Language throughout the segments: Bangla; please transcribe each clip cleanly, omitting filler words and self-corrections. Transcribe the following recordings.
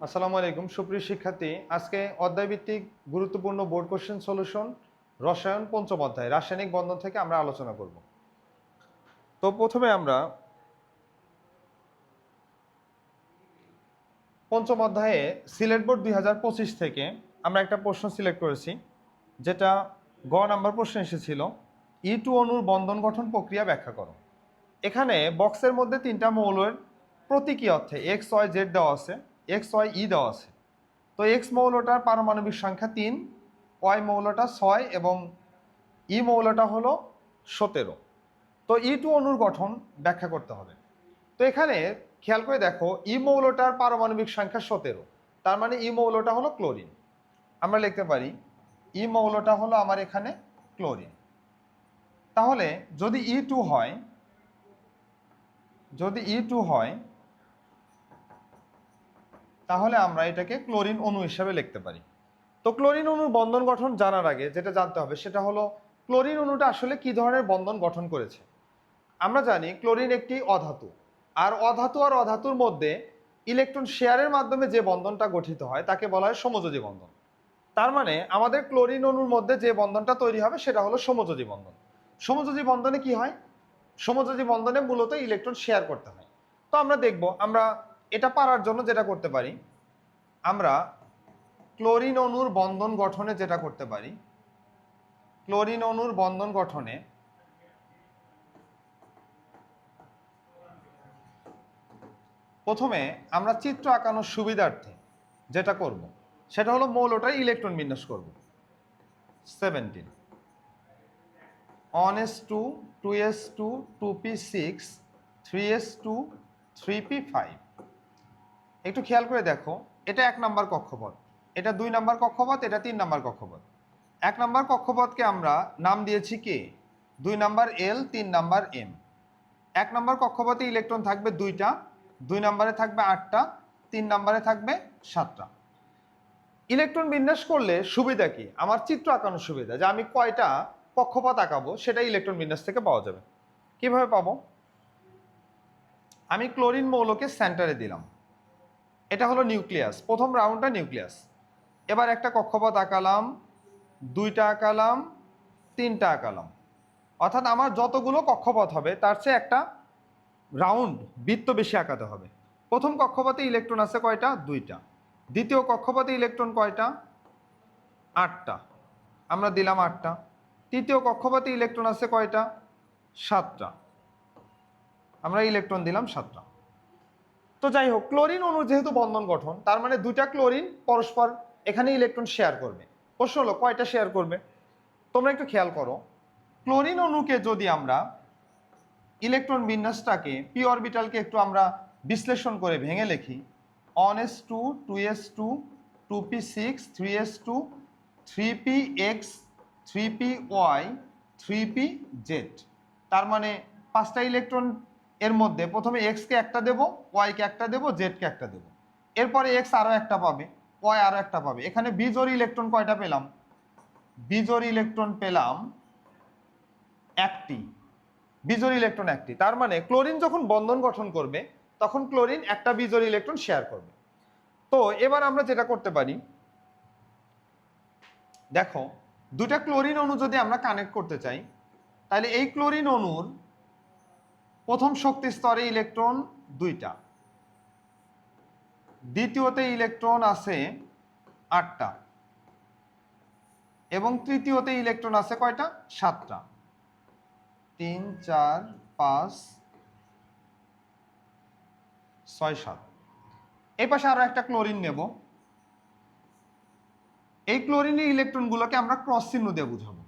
আসসালামু আলাইকুম সুপ্রিয় শিক্ষার্থী। আজকে অধ্যায়ভিত্তিক গুরুত্বপূর্ণ বোর্ড কোশ্চেন সলিউশন রসায়ন পঞ্চম অধ্যায় রাসায়নিক বন্ধন থেকে আমরা আলোচনা করব। তো প্রথমে আমরা পঞ্চম অধ্যায়ে সিলেট বোর্ড 2025 থেকে আমরা একটা প্রশ্ন সিলেক্ট করেছি, যেটা গ নাম্বার প্রশ্ন এসেছিল, E2 অণুর বন্ধন গঠন প্রক্রিয়া ব্যাখ্যা করো। এখানে বক্সের মধ্যে তিনটা মৌলের প্রতীকী অর্থে XYZ দেওয়া আছে, XYE দেওয়া আছে। তো এক্স মৌলটার পারমাণবিক সংখ্যা 3, ওয়াই মৌলটা 6 এবং ই মৌলটা হলো 17। তো E2 অণুর গঠন ব্যাখ্যা করতে হবে। তো এখানে খেয়াল করে দেখো, ই মৌলটার পারমাণবিক সংখ্যা 17, তার মানে ই মৌলটা হলো ক্লোরিন। আমরা লিখতে পারি ই মৌলটা হলো আমার এখানে ক্লোরিন। তাহলে যদি E2 হয়, তাহলে আমরা এটাকে ক্লোরিন অণু হিসাবে লিখতে পারি। তো ক্লোরিন অণুর বন্ধন গঠন জানার আগে যেটা জানতে হবে সেটা হলো ক্লোরিন অণুটা আসলে কি ধরনের বন্ধন গঠন করেছে। আমরা জানি ক্লোরিন একটি অধাতু, আর অধাতুর মধ্যে ইলেকট্রন শেয়ারের মাধ্যমে যে বন্ধনটা গঠিত হয় তাকে বলা হয় সমযোজী বন্ধন। তার মানে আমাদের ক্লোরিন অণুর মধ্যে যে বন্ধনটা তৈরি হবে সেটা হলো সমযোজী বন্ধন। সমযোজী বন্ধনে কি হয়? সমযোজী বন্ধনে মূলত ইলেকট্রন শেয়ার করতে হয়। তো আমরা দেখব, আমরা এটা পারার জন্য যেটা করতে পারি, আমরা ক্লোরিন অণুর বন্ধন গঠনে যেটা করতে পারি, ক্লোরিন অণুর বন্ধন গঠনে প্রথমে আমরা চিত্র আঁকানোর সুবিধার্থে যেটা করব সেটা হলো মৌলটার ইলেকট্রন বিন্যাস করব। 17 1s2 2s2 2p6 3s2 3p5। একটু খেয়াল করে দেখো, এটা 1 নম্বর কক্ষপথ, এটা 2 নম্বর কক্ষপথ, এটা 3 নম্বর কক্ষপথ। 1 নম্বর কক্ষপথকে আমরা নাম দিয়েছি কে, 2 নম্বর L, 3 নম্বর M। 1 নম্বর কক্ষপথে ইলেকট্রন থাকবে 2টা, 2 নম্বরে থাকবে 8টা, 3 নম্বরে থাকবে 7টা। ইলেকট্রন বিন্যাস করলে সুবিধা কি? আমার চিত্র আঁকানোর সুবিধা, যে আমি কয়টা কক্ষপথ আঁকাবো সেটা ইলেকট্রন বিন্যাস থেকে পাওয়া যাবে। কিভাবে পাবো? আমি ক্লোরিন মৌলকে সেন্টারে দিলাম, এটা হলো নিউক্লিয়াস, প্রথম রাউন্ডটা নিউক্লিয়াস। এবার একটা কক্ষপথ আঁকালাম, 2টা আঁকালাম, 3টা আঁকালাম, অর্থাৎ আমার যতগুলো কক্ষপথ হবে তার চেয়ে একটা রাউন্ড বৃত্ত বেশি আঁকাতে হবে। প্রথম কক্ষপথে ইলেকট্রন আছে কয়টা? 2টা। দ্বিতীয় কক্ষপথে ইলেকট্রন কয়টা? 8টা, আমরা দিলাম 8টা। তৃতীয় কক্ষপথে ইলেকট্রন আছে কয়টা? 7টা, আমরা ইলেকট্রন দিলাম 7টা। তো যাই হোক, ক্লোরিন অণু যেহেতু বন্ধন গঠন, তার মানে 2টা ক্লোরিন পরস্পর এখানে ইলেকট্রন শেয়ার করবে। প্রশ্ন হলো কয়টা শেয়ার করবে? তোমরা একটু খেয়াল করো, ক্লোরিন অণুকে যদি আমরা ইলেকট্রন বিন্যাসটাকে পি অরবিটালকে একটু আমরা বিশ্লেষণ করে ভেঙে লিখি, 1s2 2s2 2p6 3s2 3px 3py 3pz। তার মানে 5টা ইলেকট্রন এর মধ্যে প্রথমে x কে একটা দেব, y কে একটা দেব, z কে একটা দেব, এরপরে x আরো একটা পাবে, y আরো একটা পাবে। এখানে বিজোড় ইলেকট্রন কয়টা পেলাম? বিজোড় ইলেকট্রন পেলাম একটি, বিজোড় ইলেকট্রন একটি। তার মানে ক্লোরিন যখন বন্ধন গঠন করবে তখন ক্লোরিন একটা বিজোড় ইলেকট্রন শেয়ার করবে। তো এবার আমরা যেটা করতে পারি, দেখো 2টা ক্লোরিন অণু যদি আমরা কানেক্ট করতে চাই, তাহলে এই ক্লোরিন অণুর প্রথম শক্তি স্তরে ইলেকট্রন 2টা, দ্বিতীয়তে ইলেকট্রন আছে 8টা এবং তৃতীয়তে ইলেকট্রন আছে কয়টা? 7টা। 3 4 5 6 7। এই পাশে আরো একটা ক্লোরিন নেব, এই ক্লোরিনের ইলেকট্রনগুলোকে আমরা ক্রস চিহ্ন দিয়ে বুঝাবো।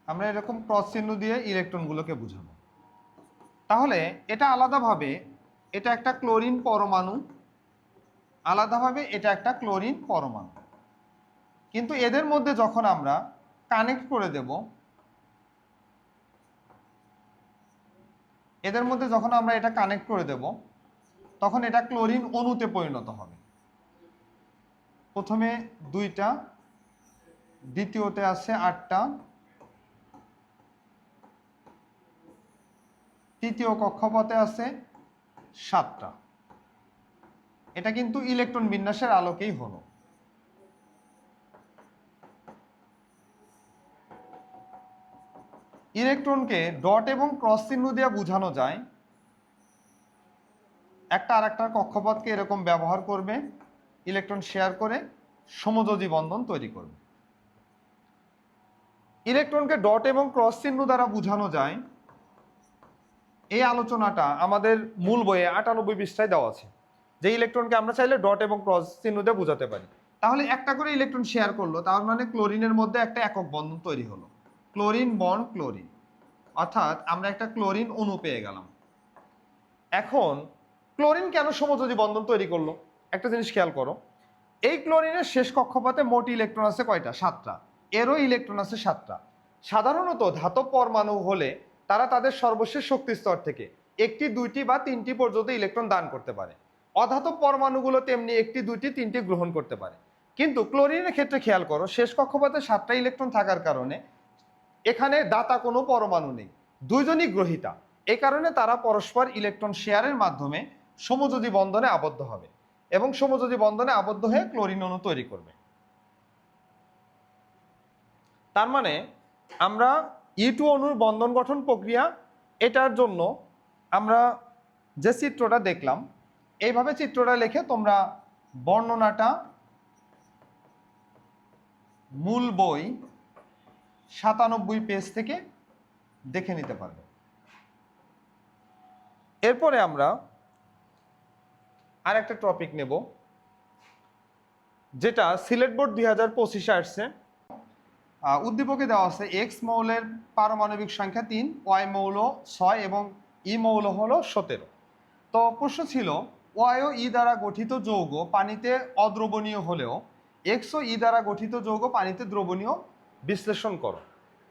আমরা এরকম ক্রস চিহ্ন দিয়ে ইলেকট্রনগুলোকে বুঝাবো। তাহলে এটা আলাদাভাবে এটা একটা ক্লোরিন পরমাণু, আলাদাভাবে এটা একটা ক্লোরিন পরমাণু, কিন্তু এদের মধ্যে যখন আমরা কানেক্ট করে দেব, এদের মধ্যে যখন আমরা এটা কানেক্ট করে দেব তখন এটা ক্লোরিন অণুতে পরিণত হবে। প্রথমে 2টা, দ্বিতীয়তে আছে 8টা, তৃতীয় কক্ষপথে আছে 7টা। এটা কিন্তু ইলেকট্রন বিন্যাসের আলোকেই হলো। ইলেকট্রনকে ডট এবং ক্রস চিহ্ন দিয়ে বোঝানো যায়। একটা আর একটার কক্ষপথকে এরকম ব্যবহার করবে, ইলেকট্রন শেয়ার করে সমযোজী বন্ধন তৈরি করবে। ইলেকট্রনকে ডট এবং ক্রস চিহ্ন দ্বারা বোঝানো যায়। এই আলোচনাটা আমাদের মূল বইয়ে 98 পৃষ্ঠায় দেওয়া আছে, যে ইলেকট্রনকে আমরা চাইলে ডট এবং ক্রস চিহ্ন দিয়ে বোঝাতে পারি। তাহলে একটা করে ইলেকট্রন শেয়ার করলো, তার মানে ক্লোরিনের মধ্যে একটা একক বন্ধন তৈরি হলো, ক্লোরিন বন্ড ক্লোরিন, অর্থাৎ আমরা একটা ক্লোরিন অণু পেয়ে গেলাম। এখন ক্লোরিন কেন সমযোজী বন্ধন তৈরি করলো? একটা জিনিস খেয়াল করো, এই ক্লোরিনের শেষ কক্ষপথে মোট ইলেকট্রন আছে কয়টা? 7টা। এরও ইলেকট্রন আছে 7টা। সাধারণত ধাতব পরমাণু হলে তারা তাদের সর্বশেষ শক্তি স্তর থেকে 1টি 2টি বা 3টি পর্যন্ত ইলেকট্রন দান করতে পারে। অধাতব পরমাণুগুলো তেমনি 1টি 2টি 3টি গ্রহণ করতে পারে। কিন্তু ক্লোরিনের ক্ষেত্রে খেয়াল করো, শেষ কক্ষপথে 7টা ইলেকট্রন থাকার কারণে এখানে দাতা কোনো পরমাণু নেই, দুইজনই গ্রহীতা। এই কারণে তারা পরস্পর ইলেকট্রন শেয়ারের মাধ্যমে সমযোজী বন্ধনে আবদ্ধ হবে এবং সমযোজী বন্ধনে আবদ্ধ হয়ে ক্লোরিন অণু তৈরি করবে। তার মানে আমরা E2 অণুর বন্ধন গঠন প্রক্রিয়া, এটার জন্য আমরা যে চিত্রটা দেখলাম, এইভাবে চিত্রটা লিখে তোমরা বর্ণনাটা মূল বই 97 পেজ থেকে দেখে নিতে পারবে। এরপরে আমরা আর একটা টপিক নেব, যেটা সিলেট বোর্ড 2025 আসছে। উদ্দীপকে দেওয়া আছে এক্স মৌলের পারমাণবিক সংখ্যা 3, ওয়াই মৌল 6 এবং ই মৌল হলো 17। তো প্রশ্ন ছিল, ওয়াই ও ই দ্বারা গঠিত যৌগ পানিতে অদ্রবণীয় হলেও এক্স ও ই দ্বারা গঠিত যৌগ পানিতে দ্রবণীয়, বিশ্লেষণ করো।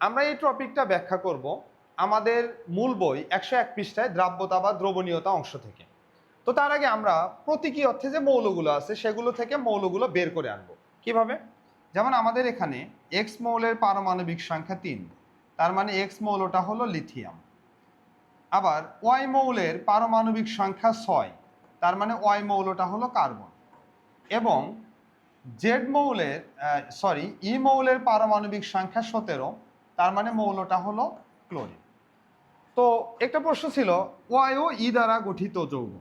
আমরা এই টপিকটা ব্যাখ্যা করব আমাদের মূল বই 101 পৃষ্ঠায় দ্রাব্যতা বা দ্রবণীয়তা অংশ থেকে। তো তার আগে আমরা প্রতীকী অর্থে যে মৌলগুলো আছে সেগুলো থেকে মৌলগুলো বের করে আনবো। কিভাবে? যেমন আমাদের এখানে এক্স মৌলের পারমাণবিক সংখ্যা 3, তার মানে এক্স মৌলটা হলো লিথিয়াম। আবার ওয়াই মৌলের পারমাণবিক সংখ্যা 6, তার মানে ওয়াই মৌলটা হলো কার্বন। এবং জেড মৌলের ই মৌলের পারমাণবিক সংখ্যা 17, তার মানে মৌলটা হলো ক্লোরিন। তো একটা প্রশ্ন ছিল, ওয়াই ও ই দ্বারা গঠিত যৌগ,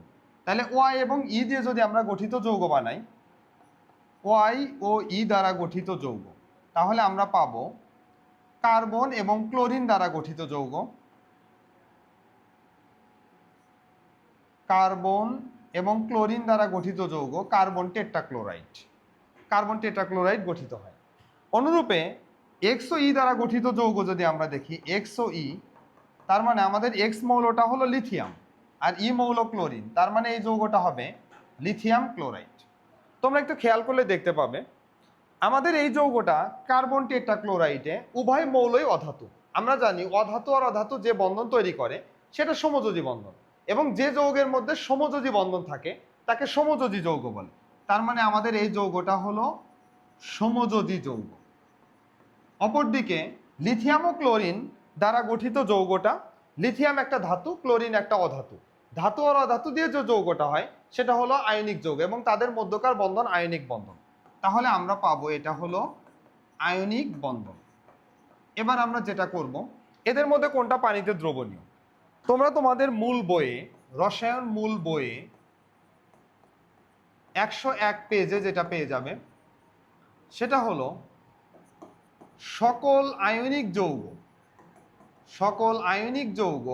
তাহলে ওয়াই এবং ই দিয়ে যদি আমরা গঠিত যৌগ বানাই, ওয়াই ও ই দ্বারা গঠিত যৌগ, তাহলে আমরা পাব কার্বন এবং ক্লোরিন দ্বারা গঠিত যৌগ, কার্বন এবং ক্লোরিন দ্বারা গঠিত যৌগ কার্বন টেট্রাক্লোরাইড। কার্বন টেট্রাক্লোরাইড গঠিত হয়। অনুরূপে এক্স ও ই দ্বারা গঠিত যৌগ যদি আমরা দেখি, এক্স ও ই, তার মানে আমাদের এক্স মৌলটা হলো লিথিয়াম আর ই মৌল ক্লোরিন, তার মানে এই যৌগটা হবে লিথিয়াম ক্লোরাইড। তোমরা একটু খেয়াল করলে দেখতে পাবে আমাদের এই যৌগটা কার্বন টেট্রাক্লোরাইডে উভয় মৌলই অধাতু। আমরা জানি অধাতু আর অধাতু যে বন্ধন তৈরি করে সেটা সমযোজী বন্ধন, এবং যে যৌগের মধ্যে সমযোজী বন্ধন থাকে তাকে সমযোজী যৌগ বলে। তার মানে আমাদের এই যৌগটা হলো সমযোজী যৌগ। অপরদিকে লিথিয়াম ও ক্লোরিন দ্বারা গঠিত যৌগটা, লিথিয়াম একটা ধাতু, ক্লোরিন একটা অধাতু। ধাতু আর অধাতু দিয়ে যে যৌগটা হয় সেটা হলো আয়নিক যৌগ এবং তাদের মধ্যকার বন্ধন আয়নিক বন্ধন। তাহলে আমরা পাবো এটা হলো আয়নিক বন্ধন। এবার আমরা যেটা করব, এদের মধ্যে কোনটা পানিতে দ্রবণীয়, তোমরা তোমাদের মূল বইয়ে, রসায়ন মূল বইয়ে 101 পেজে যেটা পেয়ে যাবে সেটা হলো সকল আয়নিক যৌগ, সকল আয়নিক যৌগ,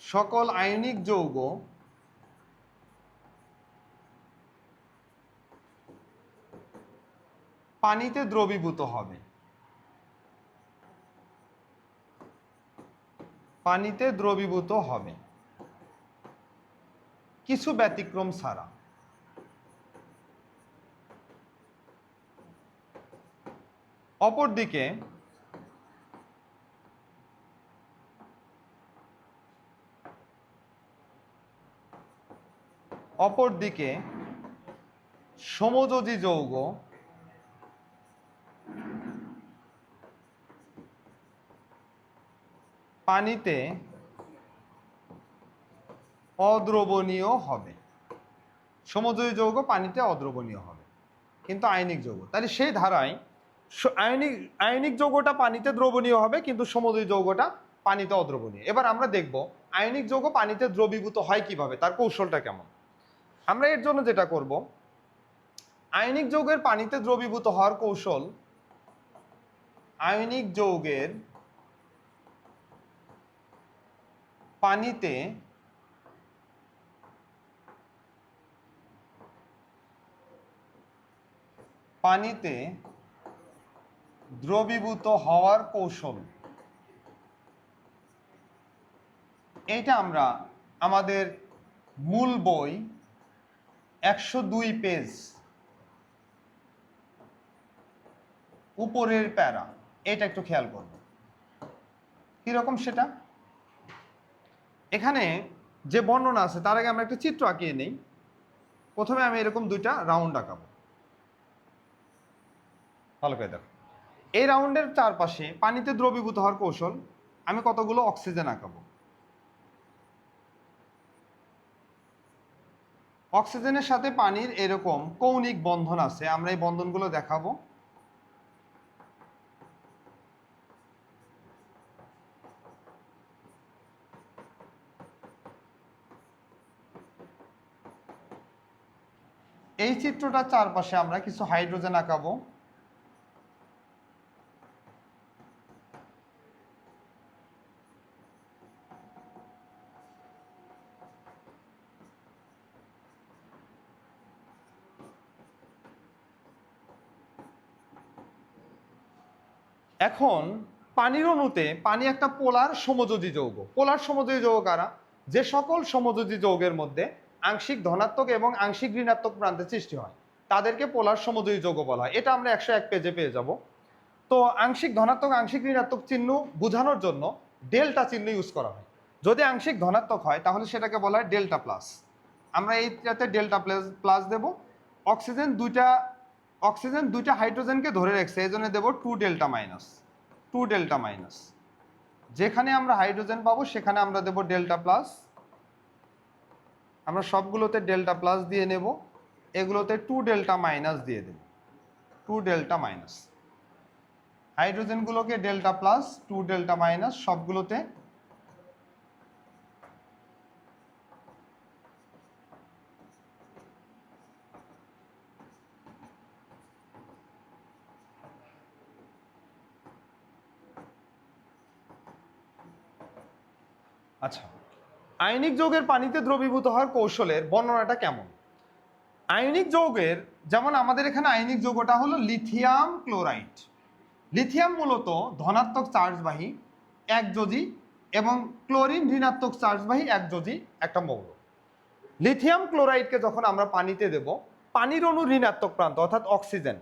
সকল আয়নিক যৌগ পানিতে দ্রবীভূত হবে, পানিতে দ্রবীভূত হবে কিছু ব্যতিক্রম ছাড়া। অপরদিকে সমযোজী যৌগ পানিতে অদ্রবণীয় হবে। সমযোজী যৌগ পানিতে অদ্রবণীয় হবে, কিন্তু আয়নিক যৌগ, তাহলে সেই ধারায় আয়নিক যৌগটা পানিতে দ্রবণীয় হবে, কিন্তু সমযোজী যৌগটা পানিতে অদ্রবণীয়। এবার আমরা দেখব আয়নিক যৌগ পানিতে দ্রবীভূত হয় কিভাবে, তার কৌশলটা কেমন। আমরা এর জন্য যেটা করব, আয়নিক যৌগের পানিতে দ্রবীভূত হওয়ার কৌশল, আয়নিক যৌগের পানিতে দ্রবীভূত হওয়ার কৌশল। এইটা আমরা আমাদের মূল বই 102 পেজ উপরের প্যারা, এটা একটু খেয়াল করব কিরকম সেটা। এখানে যে বর্ণনা আছে তার আগে আমরা একটা চিত্র আঁকিয়ে নেই। প্রথমে আমি এরকম দুইটা রাউন্ড আঁকাবো, ভালো করে দেখো। এই রাউন্ডের চারপাশে পানিতে দ্রবীভূত হওয়ার কৌশল, আমি কতগুলো অক্সিজেন আঁকাবো। অক্সিজেনের সাথে পানির এরকম কৌণিক বন্ধন আছে, আমরা এই বন্ধনগুলো দেখাবো। এই চিত্রটার চারপাশে আমরা কিছু হাইড্রোজেন আঁকাবো। এখন পানির অণুতে, পানি একটা পোলার সমযোজী যৌগ। পোলার সমযোজী যৌগ কারা? যে সকল সমযোজী যৌগের মধ্যে আংশিক ধনাত্মক এবং আংশিক ঋণাত্মক প্রান্তের সৃষ্টি হয় তাদেরকে পোলার সমযোজী যৌগ বলা হয়। এটা আমরা 101 পেজে পেয়ে যাব। তো আংশিক ধনাত্মক আংশিক ঋণাত্মক চিহ্ন বোঝানোর জন্য ডেল্টা চিহ্ন ইউজ করা হয়। যদি আংশিক ধনাত্মক হয় তাহলে সেটাকে বলা হয় ডেল্টা প্লাস। আমরা এইটাতে ডেল্টা প্লাস দেব। অক্সিজেন দুইটা হাইড্রোজেনকে ধরে রাখছে, এই জন্য দেবো 2 ডেল্টা মাইনাস। যেখানে আমরা হাইড্রোজেন পাবো সেখানে আমরা দেব ডেল্টা প্লাস। আমরা সবগুলোতে ডেল্টা প্লাস দিয়ে নেব, এগুলোতে 2 ডেল্টা মাইনাস দিয়ে দেব, 2 ডেল্টা মাইনাস। হাইড্রোজেনগুলোকে ডেল্টা প্লাস, 2 ডেল্টা মাইনাস সবগুলোতে। আচ্ছা, আয়নিক যৌগের পানিতে দ্রবীভূত হওয়ার কৌশলের বর্ণনাটা কেমন? আয়নিক যৌগের, যেমন আমাদের এখানে আয়নিক যৌগটা হলো লিথিয়াম ক্লোরাইড। লিথিয়াম মূলত ধনাত্মক চার্জবাহী একযোজী এবং ক্লোরিন ঋণাত্মক চার্জবাহী একযোজী একটা মৌল। লিথিয়াম ক্লোরাইডকে যখন আমরা পানিতে দেব, পানির অণু ঋণাত্মক প্রান্ত অর্থাৎ অক্সিজেন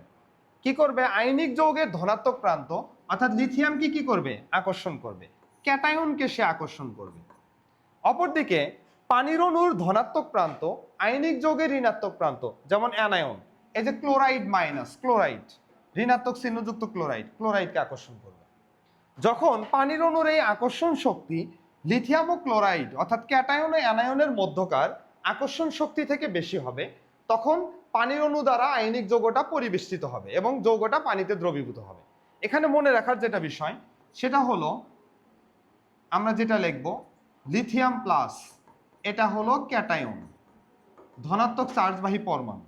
কি করবে? আয়নিক যৌগের ধনাত্মক প্রান্ত অর্থাৎ লিথিয়ামকে কি করবে? আকর্ষণ করবে, ক্যাটায়নকে সে আকর্ষণ করবে। অপরদিকে পানির অণুর ধনাত্মক প্রান্ত আয়নিক যৌগের ঋণাত্মক প্রান্ত, যেমন অ্যানায়ন, এই যে ক্লোরাইড মাইনাস ক্লোরাইড, ঋণাত্মক চিহ্নযুক্ত ক্লোরাইডকে আকর্ষণ করবে। যখন পানির অণুর এই আকর্ষণ শক্তি লিথিয়াম ও ক্লোরাইড অর্থাৎ ক্যাটায়ন ও অ্যানায়নের মধ্যকার আকর্ষণ শক্তি থেকে বেশি হবে, তখন পানির অণু দ্বারা আয়নিক যৌগটা পরিবেষ্টিত হবে এবং যৌগটা পানিতে দ্রবীভূত হবে। এখানে মনে রাখার যেটা বিষয় সেটা হলো, আমরা যেটা লিখব লিথিয়াম প্লাস, এটা হলো ক্যাটায়ন ধনাত্মক চার্জবাহী পরমাণু।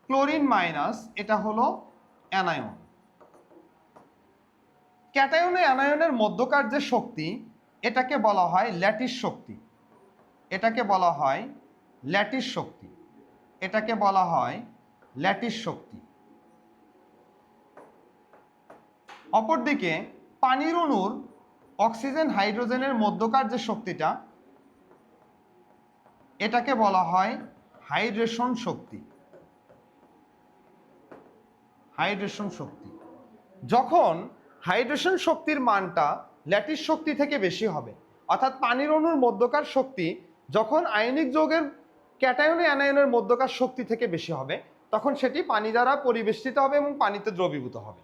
ক্লোরিন মাইনাস, এটা হলো অ্যানায়ন। ক্যাটায়ন ও অ্যানায়নের মধ্যকার যে শক্তি, এটাকে বলা হয় ল্যাটিস শক্তি। এটাকে বলা হয় ল্যাটিস শক্তি। এটাকে বলা হয় ল্যাটিস শক্তি। অপরদিকে পানির অণুর অক্সিজেন হাইড্রোজেনের মধ্যকার যে শক্তিটা, এটাকে বলা হয় হাইড্রেশন শক্তি। হাইড্রেশন শক্তি। যখন হাইড্রেশন শক্তির মানটা ল্যাটিস শক্তি থেকে বেশি হবে, অর্থাৎ পানির অণুর মধ্যকার শক্তি যখন আয়নিক যৌগের ক্যাটায়ন ও অ্যানায়নের মধ্যকার শক্তি থেকে বেশি হবে, তখন সেটি পানি দ্বারা পরিবেষ্টিত হবে এবং পানিতে দ্রবীভূত হবে।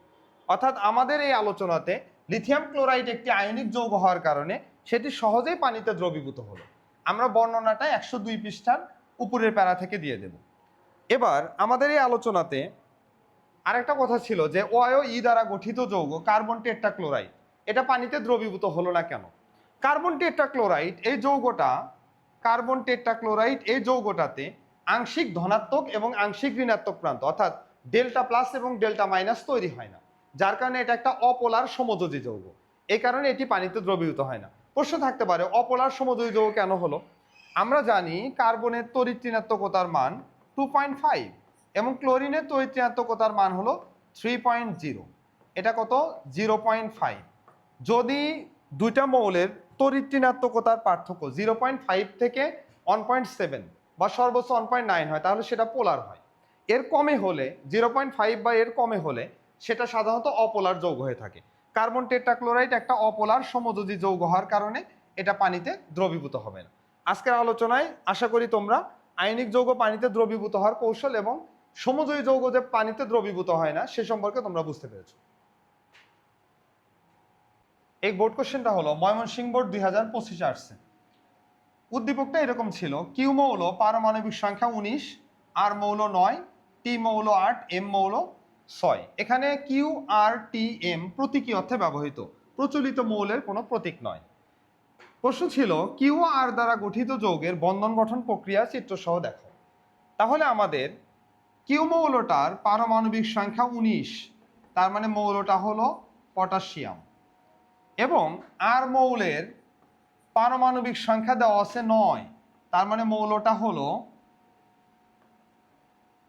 অর্থাৎ আমাদের এই আলোচনাতে লিথিয়াম ক্লোরাইড একটি আয়নিক যৌগ হওয়ার কারণে সেটি সহজেই পানিতে দ্রবীভূত হলো। আমরা বর্ণনাটা 102 পৃষ্ঠার উপরের প্যারা থেকে দিয়ে দেব। এবার আমাদের এই আলোচনাতে আরেকটা কথা ছিল যে OIO দ্বারা গঠিত যৌগ কার্বন টেট্রাক্লোরাইড, এটা পানিতে দ্রবীভূত হলো না কেন? কার্বন টেট্রাক্লোরাইড এই যৌগটাতে আংশিক ধনাত্মক এবং আংশিক ঋণাত্মক প্রান্ত অর্থাৎ ডেল্টা প্লাস এবং ডেল্টা মাইনাস তৈরি হয় না, যার কারণে এটা একটা অপোলার সমযোজী যৌগ। এই কারণে এটি পানিতে দ্রবীভূত হয় না। প্রশ্ন থাকতে পারে অপোলার সমযোজী যৌগ কেন হলো? আমরা জানি কার্বনের তড়িৎ ঋণাত্মকতার মান 2.5 এবং ক্লোরিনের তড়িৎ ঋণাত্মকতার মান হলো 3.0। এটা কত? 0.5। যদি দুইটা মৌলের তড়িৎ ঋণাত্মকতার পার্থক্য 0.5 থেকে 1.7 বা সর্বোচ্চ 1.9 হয় তাহলে সেটা পোলার হয়। এর কমে হলে 0.5 বা এর কমে হলে সেটা সাধারণত অপোলার যৌগ হয়ে থাকে। কার্বন টেট্রাক্লোরাইড একটা অপোলার সমযোজী যৌগ হওয়ার কারণে এটা পানিতে দ্রবীভূত হবে না। আজকের আলোচনায় আশা করি তোমরা আয়নিক যৌগ পানিতে দ্রবীভূত হওয়ার কৌশল এবং সমযোজী যৌগ যে পানিতে দ্রবীভূত হয় না সে সম্পর্কে তোমরা বুঝতে পেরেছো। এই বোর্ড কোশ্চেনটা হলো ময়মনসিংহ বোর্ড 2025 আসছে। উদ্দীপকটা এরকম ছিল, কিউ মৌল পারমাণবিক সংখ্যা 19, আর মৌল 9, টি মৌল 8, এম মৌল 6। এখানে কিউ আর টি এম প্রতীকী অর্থে ব্যবহৃত, প্রচলিত মৌলের কোনো প্রতীক নয়। প্রশ্ন ছিল কিউ আর দ্বারা গঠিত যৌগের বন্ধন গঠন প্রক্রিয়া চিত্রসহ দেখো। তাহলে আমাদের কিউ মৌলটার পারমাণবিক সংখ্যা 19, তার মানে মৌলটা হলো পটাশিয়াম, এবং আর মৌলের পারমাণবিক সংখ্যা দেওয়া আছে 9, তার মানে মৌলটা হলো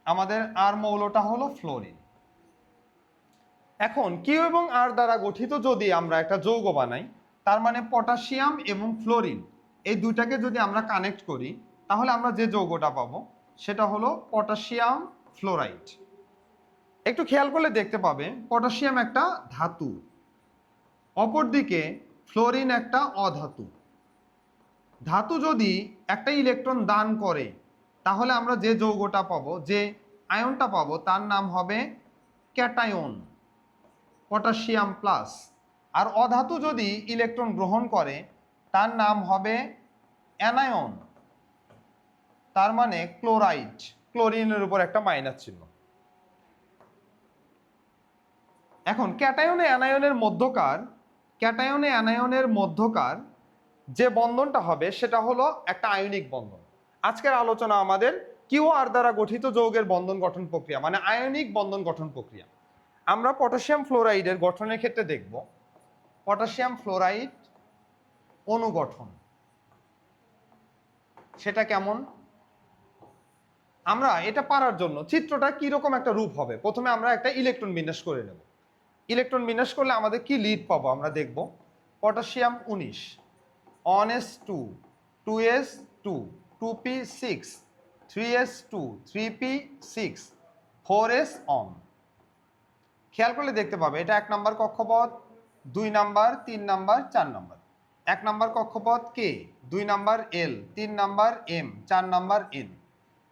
আমাদের আর মৌলটা হলো ফ্লোরিন। এখন কিউ এবং আর দ্বারা গঠিত যদি আমরা একটা যৌগ বানাই, তার মানে পটাশিয়াম এবং ফ্লোরিন এই দুইটাকে যদি আমরা কানেক্ট করি তাহলে আমরা যে যৌগটা পাবো সেটা হলো পটাশিয়াম ফ্লোরাইড। একটু খেয়াল করলে দেখতে পাবে পটাশিয়াম একটা ধাতু, অপরদিকে ফ্লোরিন একটা অধাতু। ধাতু যদি একটা ইলেকট্রন দান করে তাহলে আমরা যে যৌগটা পাবো, যে আয়নটা পাবো তার নাম হবে ক্যাটায়ন, পটাশিয়াম প্লাস। আর অধাতু যদি ইলেকট্রন গ্রহণ করে তার নাম হবে অ্যানায়ন, তার মানে ক্লোরাইড, ক্লোরিনের উপর একটা মাইনাস চিহ্ন। এখন ক্যাটায়নে অ্যানায়নের মধ্যকার যে বন্ধনটা হবে সেটা হলো একটা আয়নিক বন্ধন। আজকের আলোচনা আমাদের কিউ আর দ্বারা গঠিত যৌগের বন্ধন গঠন প্রক্রিয়া, মানে আয়নিক বন্ধন গঠন প্রক্রিয়া। আমরা পটাশিয়াম ফ্লোরাইডের গঠনের ক্ষেত্রে দেখব পটাশিয়াম ফ্লোরাইড অনুগঠন সেটা কেমন। আমরা এটা পারার জন্য চিত্রটা কিরকম একটা রূপ হবে, প্রথমে আমরা একটা ইলেকট্রন বিন্যাস করে নেব। ইলেকট্রন বিন্যাস করলে আমাদের কি লিড পাবো আমরা দেখব। Potassium 19, 1s2, 2s2, 2p6, 3s2, 3p6, 4s on। খেয়াল করলে দেখতে পাবে এটা 1 নম্বর কক্ষপথ, 2 নাম্বার, 3 নাম্বার, 4 নাম্বার। 1 নম্বর কক্ষপথ K, 2 number L, 3 number M, 4 number N.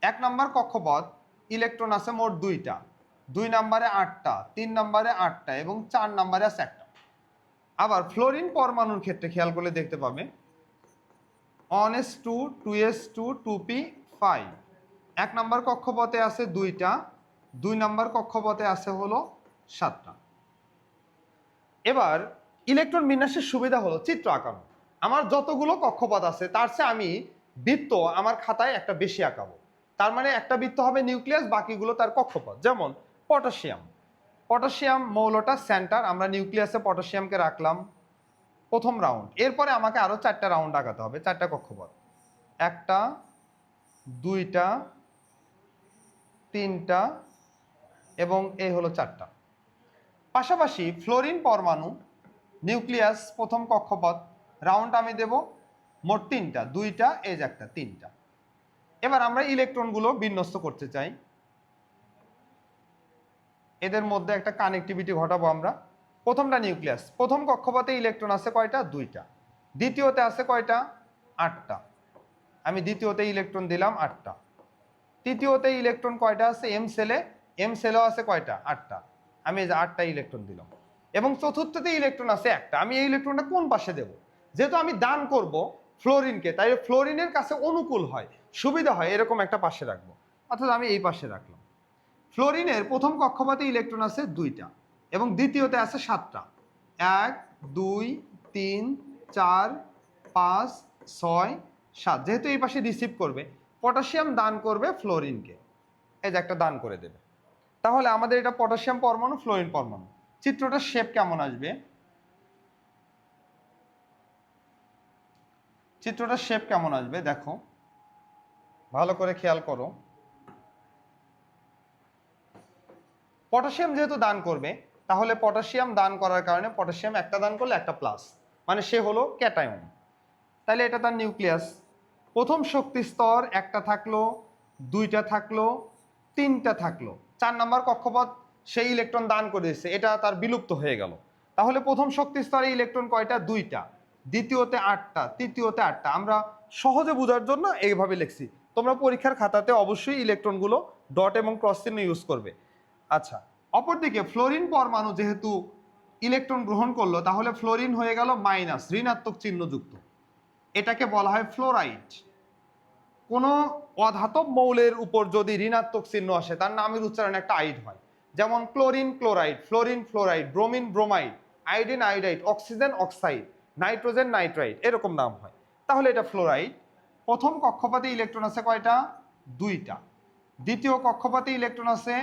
1 নম্বর কক্ষপথ ইলেকট্রন আছে মোট 2টা, 2 নম্বরে 8টা, 3 নম্বরে 8টা এবং 4 নম্বরে আছে 1টা। আবার ফ্লোরিন পরমাণুর ক্ষেত্রে খেয়াল করলে দেখতে পাবে 1s2, 2s2, 2p5। 1 নম্বর কক্ষপথে আছে 2টা, 2 নম্বর কক্ষপথে আছে হলো 7টা। এবার ইলেকট্রন বিন্যাসের সুবিধা হলো চিত্র আঁকানো। আমার যতগুলো কক্ষপথ আছে তার চেয়ে আমি বৃত্ত আমার খাতায় একটা বেশি আঁকাবো। তার মানে একটা বৃত্ত হবে নিউক্লিয়াস, বাকিগুলো তার কক্ষপথ। যেমন পটাশিয়াম মৌলটা সেন্টার, আমরা নিউক্লিয়াসে পটাশিয়ামকে রাখলাম প্রথম রাউন্ড। এরপরে আমাকে আরো 4টা রাউন্ড আঁকাতে হবে, 4টা কক্ষপথ, 1টা, 2টা, 3টা এবং এই হলো 4টা। পাশাপাশি ফ্লোরিন পরমাণু নিউক্লিয়াস প্রথম কক্ষপথ, রাউন্ড আমি দেব মোট 3টা, 2টা, এই যে একটা, 3টা। এবার আমরা ইলেকট্রনগুলো বিন্যস্ত করতে চাই, এদের মধ্যে একটা কানেক্টিভিটি ঘটাবো আমরা। প্রথমটা নিউক্লিয়াস, প্রথম কক্ষপথে ইলেকট্রন আছে কয়টা, 2টা। দ্বিতীয়তে আছে কয়টা, 8টা, আমি দ্বিতীয়তে ইলেকট্রন দিলাম 8টা। তৃতীয়তে ইলেকট্রন কয়টা আছে এম সেলে, এম সেলেও আছে কয়টা 8টা, আমি এই যে 8টা ইলেকট্রন দিলাম। এবং চতুর্থতে ইলেকট্রন আছে একটা, আমি এই ইলেকট্রনটা কোন পাশে দেব? যেহেতু আমি দান করব ফ্লোরিনকে, তাই ফ্লোরিনের কাছে অনুকূল হয়, সুবিধা হয়, এরকম একটা পাশে রাখবো, অর্থাৎ আমি এই পাশে রাখলাম। ফ্লোরিনের প্রথম কক্ষপথে ইলেকট্রন আছে 2টা এবং দ্বিতীয়তে আছে 7টা, 1 2 3 4 5 6 7। যেহেতু এই পাশে রিসিভ করবে, পটাশিয়াম দান করবে ফ্লোরিনকে, এই যে একটা দান করে দেবে। তাহলে আমাদের এটা পটাশিয়াম পরমাণু, ফ্লোরিন পরমাণু। চিত্রটার শেপ কেমন আসবে? চিত্রটার শেপ কেমন আসবে দেখো, ভালো করে খেয়াল করো। পটাশিয়াম যেহেতু দান করবে, তাহলে পটাশিয়াম দান করার কারণে পটাশিয়াম একটা দান করলে একটা প্লাস, মানে সে হলো ক্যাটায়ন। তাহলে এটা তার নিউক্লিয়াস। প্রথম শক্তি স্তর একটা থাকলো, 2টা থাকলো, 3টা থাকলো, 4 নম্বর কক্ষপথ সেই ইলেকট্রন দান করে দিচ্ছে, এটা তার বিলুপ্ত হয়ে গেল। তাহলে প্রথম শক্তি স্তরে ইলেকট্রন কয়টা? 2টা, দ্বিতীয়তে 8টা, তৃতীয়তে 8টা। আমরা সহজে বোঝার জন্য এইভাবে লিখছি, তোমরা পরীক্ষার খাতাতে অবশ্যই ইলেকট্রনগুলো ডট এবং ক্রস চিহ্ন ইউজ করবে। আচ্ছা, অপরদিকে ফ্লোরিন পরমাণু যেহেতু ইলেকট্রন গ্রহণ করলো, তাহলে ফ্লোরিন হয়ে গেল মাইনাস, ঋণাত্মক চিহ্নযুক্ত। এটাকে বলা হয় ফ্লোরাইড। কোনো অধাতব মৌলের উপর যদি ঋণাত্মক চিহ্ন আসে, তার নামের উচ্চারণে একটা আইড হয়। যেমন chlorine chloride, fluorine fluoride, bromine bromide, iodine iodide, oxygen oxide, nitrogen nitride, এরকম নাম হয়। তাহলে এটা ফ্লোরাইড। প্রথম কক্ষপথে ইলেকট্রন আছে কয়টা? 2টা। দ্বিতীয় কক্ষপথে ইলেকট্রন আছে,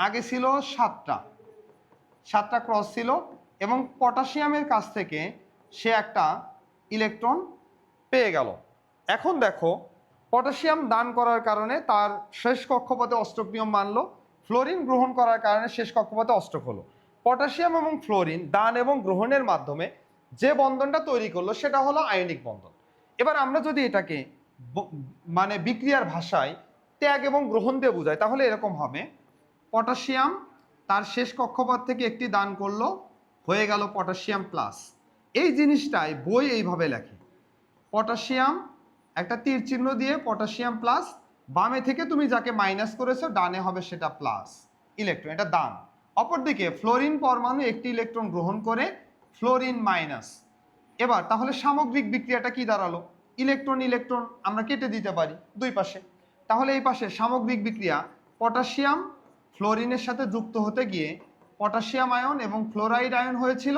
আগে ছিল 7টা, 7টা ক্রস ছিল, এবং পটাশিয়ামের কাছ থেকে সে একটা ইলেকট্রন পেয়ে গেল। এখন দেখো, পটাশিয়াম দান করার কারণে তার শেষ কক্ষপথে অষ্টক নিয়ম মানলো, ফ্লোরিন গ্রহণ করার কারণে শেষ কক্ষপথে অষ্টক হলো। পটাশিয়াম এবং ফ্লোরিন দান এবং গ্রহণের মাধ্যমে যে বন্ধনটা তৈরি করলো সেটা হলো আয়নিক বন্ধন। এবার আমরা যদি এটাকে মানে বিক্রিয়ার ভাষায় ত্যাগ এবং গ্রহণ দিয়ে বোঝাই, তাহলে এরকম হবে, পটাশিয়াম তার শেষ কক্ষপথ থেকে একটি দান করলো, হয়ে গেল পটাশিয়াম প্লাস। এই জিনিসটাই বই এইভাবে লেখে, পটাশিয়াম একটা তীর চিহ্ন দিয়ে পটাশিয়াম প্লাস, বামে থেকে তুমি যাকে মাইনাস করেছো ডানে হবে সেটা প্লাস ইলেকট্রন, এটা দান। অপরদিকে ফ্লোরিন পরমাণু একটি ইলেকট্রন গ্রহণ করে, ফ্লোরিন মাইনাস। এবার তাহলে সামগ্রিক বিক্রিয়াটা কি দাঁড়ালো? ইলেকট্রন ইলেকট্রন আমরা কেটে দিতে পারি দুই পাশে। তাহলে এই পাশে সামগ্রিক বিক্রিয়া, পটাশিয়াম ফ্লোরিনের সাথে যুক্ত হতে গিয়ে পটাশিয়াম আয়ন এবং ফ্লোরাইড আয়ন হয়েছিল,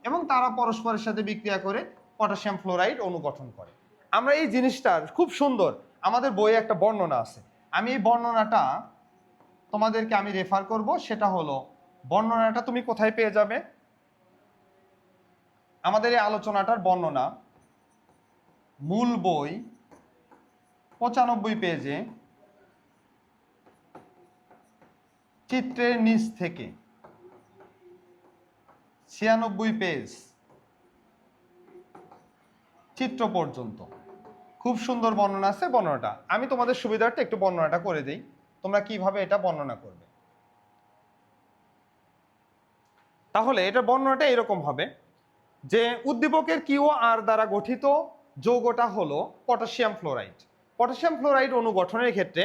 এবং তারা পরস্পরের সাথে বিক্রিয়া করে পটাশিয়াম ফ্লোরাইড অণু গঠন করে। আমরা এই জিনিসটার খুব সুন্দর আমাদের বইয়ে একটা বর্ণনা আছে, আমি এই বর্ণনাটা তোমাদেরকে আমি রেফার করব। সেটা হলো, বর্ণনাটা তুমি কোথায় পেয়ে যাবে? আমাদের এই আলোচনাটার বর্ণনা মূল বই 95 পেজে চিত্রের নিচ থেকে 96 পেজ চিত্র পর্যন্ত খুব সুন্দর বর্ণনা আছে। বর্ণনাটা আমি তোমাদের সুবিধার্থে একটু বর্ণনাটা করে দিই, তোমরা কিভাবে এটা বর্ণনা করবে। তাহলে এটা বর্ণনাটা এরকম হবে যে উদ্দীপকের কিউ আর দ্বারা গঠিত যৌগটা হলো পটাশিয়াম ফ্লোরাইড। পটাশিয়াম ফ্লোরাইড অণু গঠনের ক্ষেত্রে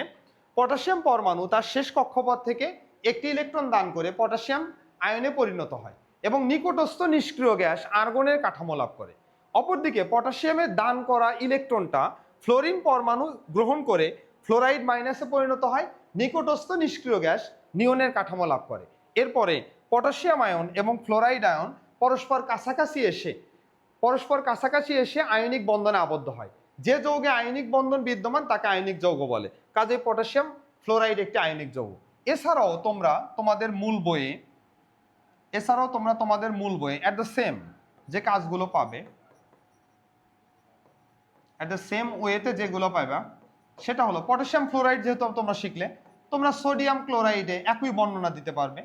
পটাশিয়াম পরমাণু তার শেষ কক্ষপথ থেকে একটি ইলেকট্রন দান করে পটাশিয়াম আয়নে পরিণত হয় এবং নিকটস্থ নিষ্ক্রিয় গ্যাস আর্গনের কাঠামো লাভ করে। অপরদিকে পটাশিয়ামের দান করা ইলেকট্রনটা ফ্লোরিন পরমাণু গ্রহণ করে ফ্লোরাইড মাইনাসে পরিণত হয়, নিকটস্থ নিষ্ক্রিয় গ্যাস নিয়নের কাঠামো লাভ করে। এরপরে পটাশিয়াম আয়ন এবং ফ্লোরাইড আয়ন পরস্পর কাছাকাছি এসে আয়নিক বন্ধনে আবদ্ধ হয়। যে যৌগে আয়নিক বন্ধন বিদ্যমান তাকে আয়নিক যৌগ বলে। কাজে পটাশিয়াম ফ্লোরাইড একটি আয়নিক যৌগ। এছাড়াও তোমরা তোমাদের মূল বইয়ে অ্যাট দ্য সেম যে কাজগুলো পাবে, অ্যাট দ্য সেম ওয়েতে যেগুলো পাবা, সেটা হলো পটাশিয়াম ফ্লোরাইড যেহেতু তোমরা শিখলে, তোমরা সোডিয়াম ক্লোরাইডে একই বর্ণনা দিতে পারবে।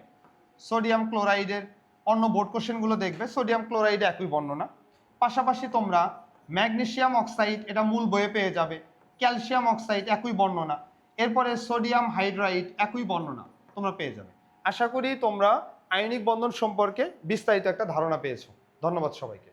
সোডিয়াম ক্লোরাইডের অন্য বোর্ড কোশ্চেনগুলো দেখবে, সোডিয়াম ক্লোরাইডে একই বর্ণনা। পাশাপাশি তোমরা ম্যাগনেসিয়াম অক্সাইড, এটা মূল বইয়ে পেয়ে যাবে, ক্যালসিয়াম অক্সাইড একই বর্ণনা, এরপরে সোডিয়াম হাইড্রাইড একই বর্ণনা তোমরা পেয়ে যাবে। আশা করি তোমরা আয়নিক বন্ধন সম্পর্কে বিস্তারিত একটা ধারণা পেয়েছো। ধন্যবাদ সবাইকে।